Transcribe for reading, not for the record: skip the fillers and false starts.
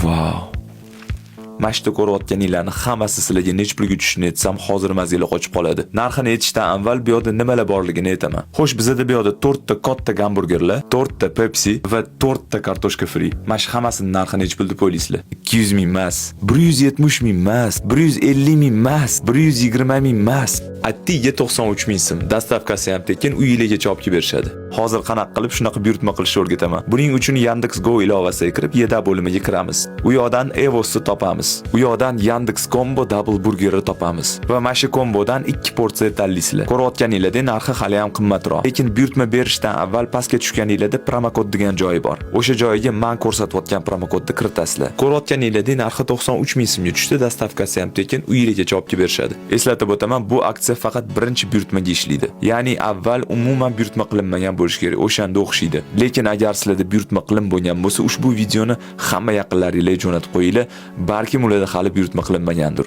Vau. Mashta ko'rayotganinglarning hammasi sizlarga nech pulga tushishini aytsam, hozir mazinglar qochib qoladi. Narxini aytishdan avval bu yoqda nimalar borligini aytaman. Xo'sh, bizda bu yoqda 4 ta katta gamburgerlar, 4 ta Pepsi va 4 ta kartoshka free. Mana shu hammasining narxi nech pul deb o'ylaysizlar? 200 ming emas, 170 ming emas, 150 ming emas, 120 ming emas. Attiga 93 ming so'm. Dastavkasi ham tekin, uyingizgacha olib kelib berishadi. Hozir qanaqa qilib shunaqa buyurtma qilishni o'rgataman. Buning uchun Yandex Go ilovasiga kirib, YEDA bo'limiga kiramiz. U yoqdan Evos'ni topamiz. U yoqdan Yandex Combo Double Burgerni topamiz. Va mana shu kombodan 2 porsiya tanlaysizlar. Ko'rayotganinglarda narxi hali ham qimmatroq. Lekin buyurtma berishdan avval pastga tushganinglarda promokod degan joyi bor. O'sha joyiga men ko'rsatayotgan promokodni kiritasizlar. Ko'rayotganinglarda narxi 93 ming so'mga tushdi, dastavkasi ham tekin, uyingizgacha olib kelib berishadi. Eslatib o'taman, bu aksiya faqat birinchi buyurtmaga ishlaydi. Ya'ni avval umuman buyurtma qilinmagan bo'lishi kerak, o'shanda o'xshaydi. Lekin agar sizlarda buyurtma qilin bo'lgan bo'lsa, ushbu videoni hamma yaqinlaringizga jo'natib qo'yinglar, balki ularda hali buyurtma qilinmagandir.